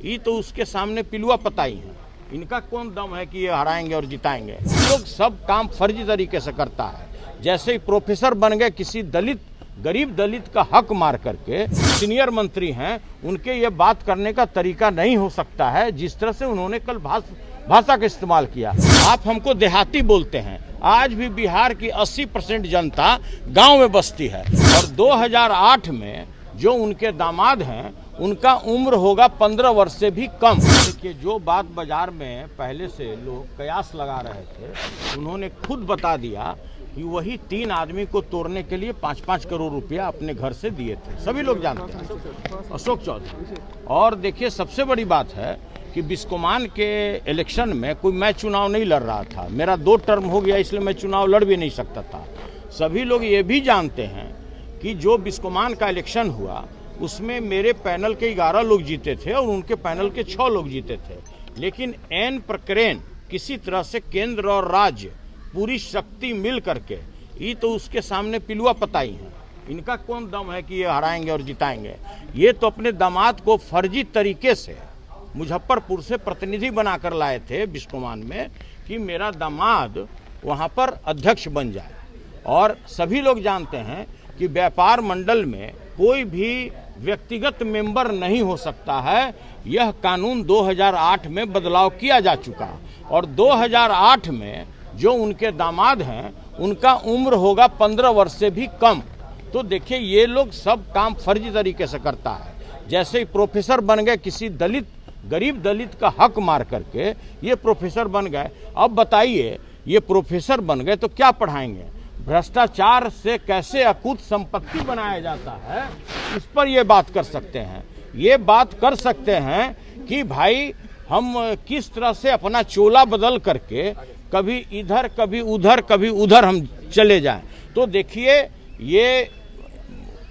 ये तो उसके सामने पिलुआ पताई है। इनका कौन दम है कि ये हराएंगे और जिताएंगे। लोग सब काम फर्जी तरीके से करता है। जैसे ही प्रोफेसर बन गए, किसी गरीब दलित का हक मार करके सीनियर मंत्री हैं, उनके ये बात करने का तरीका नहीं हो सकता है जिस तरह से उन्होंने कल भाषा का इस्तेमाल किया। आप हमको देहाती बोलते हैं। आज भी बिहार की 80% जनता गांव में बसती है और 2008 में जो उनके दामाद हैं उनका उम्र होगा 15 वर्ष से भी कम। देखिए, जो बात बाजार में पहले से लोग कयास लगा रहे थे, उन्होंने खुद बता दिया कि वही 3 आदमी को तोड़ने के लिए 5-5 करोड़ रुपया अपने घर से दिए थे। सभी लोग जानते हैं, अशोक चौधरी। और देखिए, सबसे बड़ी बात है कि बिस्कोमान के इलेक्शन में कोई मैं चुनाव नहीं लड़ रहा था। मेरा 2 टर्म हो गया, इसलिए मैं चुनाव लड़ भी नहीं सकता था। सभी लोग ये भी जानते हैं कि जो बिस्कोमान का इलेक्शन हुआ उसमें मेरे पैनल के 11 लोग जीते थे और उनके पैनल के 6 लोग जीते थे। लेकिन एन प्रकरण किसी तरह से केंद्र और राज्य पूरी शक्ति मिल करके ये तो उसके सामने पिलुआ पताई है। इनका कौन दम है कि ये हराएंगे और जिताएंगे। ये तो अपने दामाद को फर्जी तरीके से मुजफ्फरपुर से प्रतिनिधि बनाकर लाए थे बिस्कोमान में कि मेरा दामाद वहाँ पर अध्यक्ष बन जाए। और सभी लोग जानते हैं कि व्यापार मंडल में कोई भी व्यक्तिगत मेंबर नहीं हो सकता है। यह कानून 2008 में बदलाव किया जा चुका और 2008 में जो उनके दामाद हैं उनका उम्र होगा 15 वर्ष से भी कम। तो देखिए, ये लोग सब काम फर्जी तरीके से करता है। जैसे ही प्रोफेसर बन गए, किसी गरीब दलित का हक मार करके ये प्रोफेसर बन गए। अब बताइए, ये प्रोफेसर बन गए तो क्या पढ़ाएंगे? भ्रष्टाचार से कैसे अकूत संपत्ति बनाया जाता है, इस पर ये बात कर सकते हैं। ये बात कर सकते हैं कि भाई हम किस तरह से अपना चोला बदल करके कभी इधर कभी उधर हम चले जाएं। तो देखिए, ये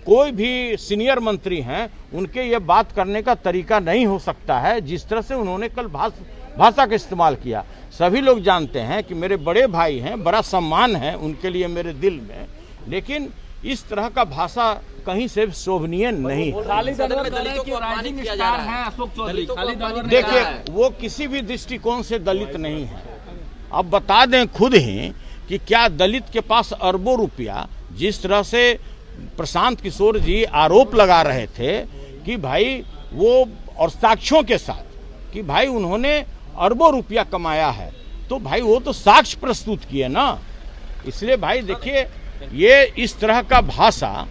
कोई भी सीनियर मंत्री हैं, उनके ये बात करने का तरीका नहीं हो सकता है जिस तरह से उन्होंने कल भाषा का इस्तेमाल किया। सभी लोग जानते हैं कि मेरे बड़े भाई हैं, बड़ा सम्मान है उनके लिए मेरे दिल में, लेकिन इस तरह का भाषा कहीं से शोभनीय नहीं है। देखिए, वो किसी भी दृष्टिकोण से दलित नहीं है। अब बता दें खुद ही कि क्या दलित के पास अरबों रुपया, जिस तरह से प्रशांत किशोर जी आरोप लगा रहे थे कि भाई वो, और साक्ष्यों के साथ कि भाई उन्होंने अरबों रुपया कमाया है, तो भाई वो तो साक्ष्य प्रस्तुत किए ना। इसलिए भाई देखिए, ये इस तरह का भाषा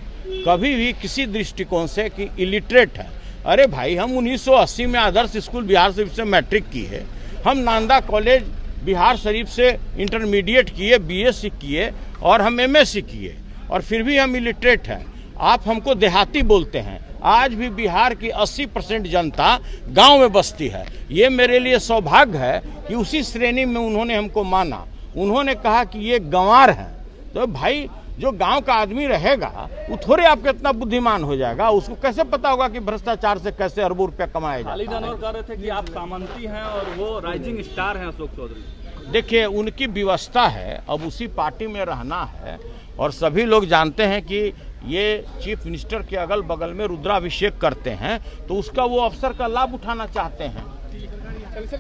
कभी भी किसी दृष्टिकोण से कि इलिटरेट है। अरे भाई, हम 1980 में आदर्श स्कूल बिहार शरीफ से मैट्रिक किए, हम नालंदा कॉलेज बिहार शरीफ से इंटरमीडिएट किए, बीएससी किए और हम एमएससी किए, और फिर भी हम इलिटरेट हैं। आप हमको देहाती बोलते हैं। आज भी बिहार की 80% जनता गांव में बसती है। ये मेरे लिए सौभाग्य है कि उसी श्रेणी में उन्होंने हमको माना। उन्होंने कहा कि ये गंवार हैं। तो भाई, जो गांव का आदमी रहेगा वो थोड़े आपके इतना बुद्धिमान हो जाएगा। उसको कैसे पता होगा कि भ्रष्टाचार से कैसे अरबों रुपया कमाया जाता है। कह रहे थे कि आप सामंती हैं और वो राइजिंग स्टार हैं अशोक चौधरी। देखिए, उनकी व्यवस्था है, अब उसी पार्टी में रहना है। और सभी लोग जानते हैं कि ये चीफ मिनिस्टर के अगल बगल में रुद्राभिषेक करते हैं, तो उसका वो अवसर का लाभ उठाना चाहते हैं।